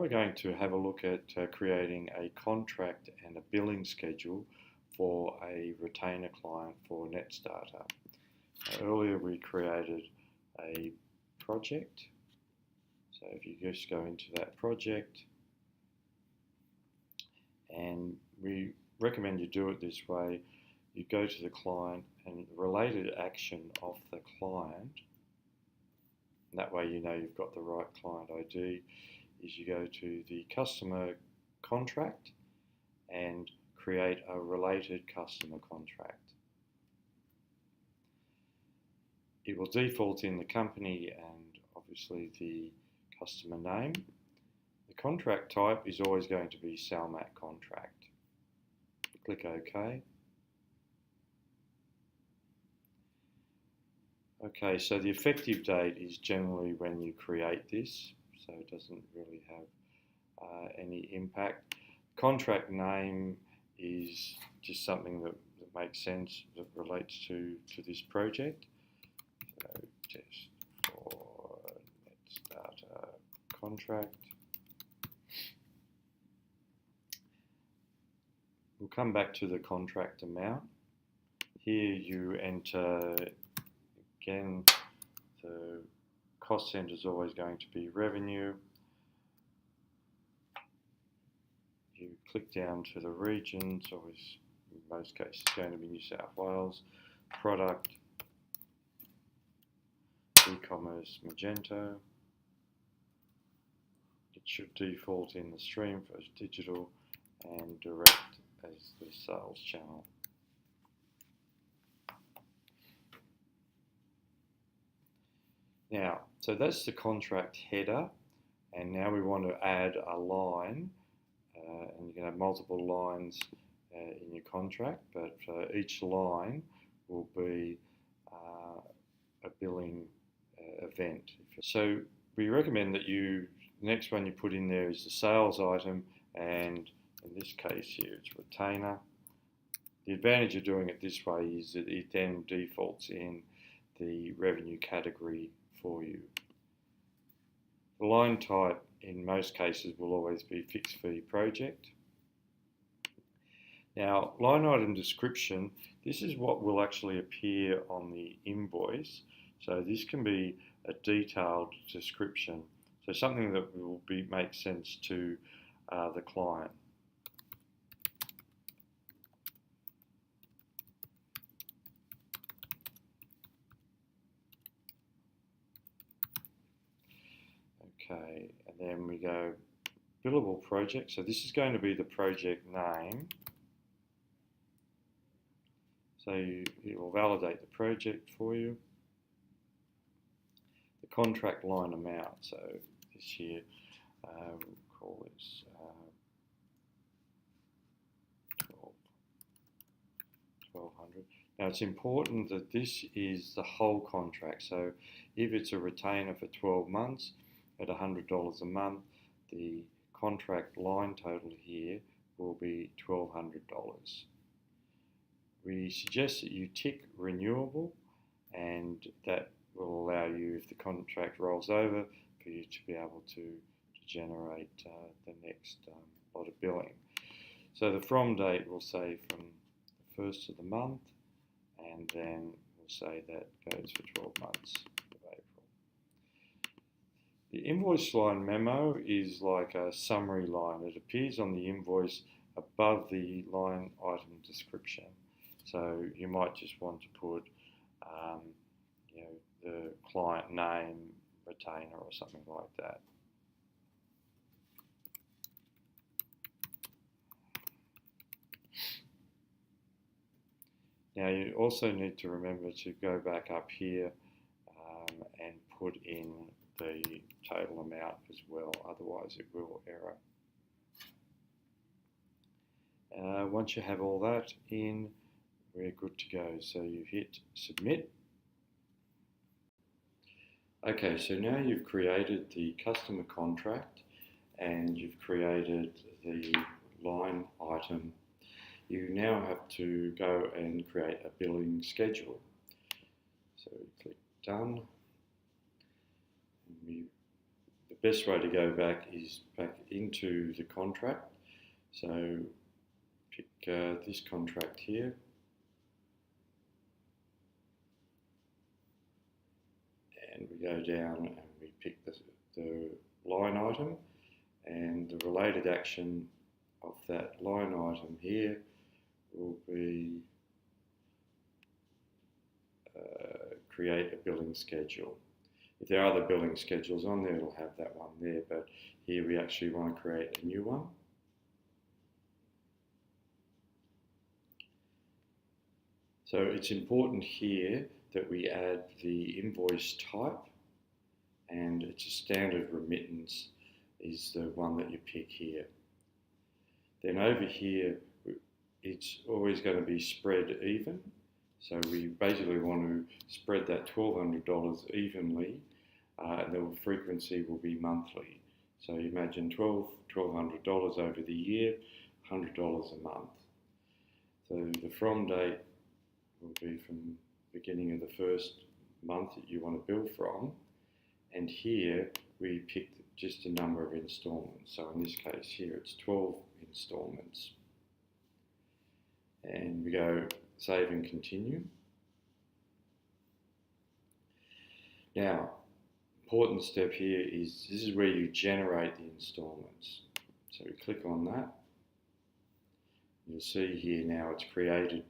we're going to have a look at creating a contract and a billing schedule for a retainer client for Netstarter. Earlier we created a project, so if you just go into that project, and we recommend you do it this way. You go to the client and the related action of the client, and that way you know you've got the right client ID, is you go to the customer contract and create a related customer contract. It will default in the company and obviously the customer name. The contract type is always going to be Salmat contract. Click OK. Okay, so the effective date is generally when you create this, so it doesn't really have any impact. Contract name is just something that makes sense, that relates to this project. So test for Netstarter contract. We'll come back to the contract amount. Here you enter, again, the cost center is always going to be revenue. You click down to the regions, always in most cases going to be New South Wales. Product, e-commerce, Magento. It should default in the stream for digital, and direct as the sales channel. Now, so that's the contract header, and now we want to add a line, and you can have multiple lines in your contract, but each line will be a billing event. So we recommend that the next one you put in there is the sales item, and in this case here it's retainer. The advantage of doing it this way is that it then defaults in the revenue category for you. The line type in most cases will always be fixed fee project. Now, line item description, this is what will actually appear on the invoice. So this can be a detailed description, so something that will make sense to the client. Okay, and then we go billable project. So this is going to be the project name. So it will validate the project for you. The contract line amount. So this here, we'll call this 1200. Now it's important that this is the whole contract. So if it's a retainer for 12 months, at $100 a month, the contract line total here will be $1,200. We suggest that you tick renewable, and that will allow you, if the contract rolls over, for you to be able to generate the next lot of billing. So the from date will say from the 1st of the month, and then we'll say that goes for 12 months. The invoice line memo is like a summary line. It appears on the invoice above the line item description. So you might just want to put the client name, retainer, or something like that. Now you also need to remember to go back up here and put in the total amount as well, otherwise it will error. Once you have all that in, we're good to go. So you hit submit. Okay, so now you've created the customer contract and you've created the line item. You now have to go and create a billing schedule. So click done. The best way to go back is back into the contract. So pick this contract here, and we go down and we pick the line item, and the related action of that line item here will be create a billing schedule. If there are other billing schedules on there, it'll have that one there, but here we actually want to create a new one. So it's important here that we add the invoice type, and it's a standard remittance is the one that you pick here. Then over here, it's always going to be spread even. So we basically want to spread that $1,200 evenly, and the frequency will be monthly. So imagine $1,200 over the year, $100 a month. So the from date will be from the beginning of the first month that you want to bill from, and here we pick just a number of installments. So in this case here it's 12 installments, and we go save and continue. Now, important step here is this is where you generate the installments. So we click on that. You'll see here now it's created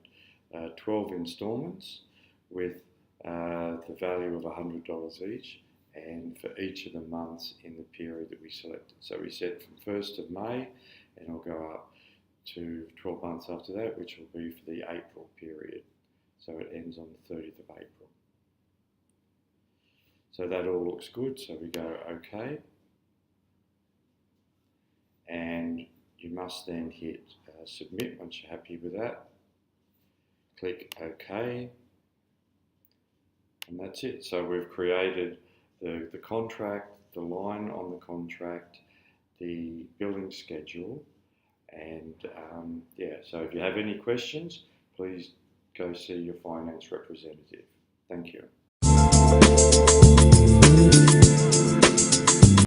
12 installments with the value of $100 each, and for each of the months in the period that we selected. So we set from 1st of May, and it'll go up to 12 months after that, which will be for the April period. So it ends on the 30th of April. So that all looks good, so we go OK. And you must then hit submit once you're happy with that. Click OK. And that's it. So we've created the contract, the line on the contract, the billing schedule, and yeah, so if you have any questions, please go see your finance representative. Thank you.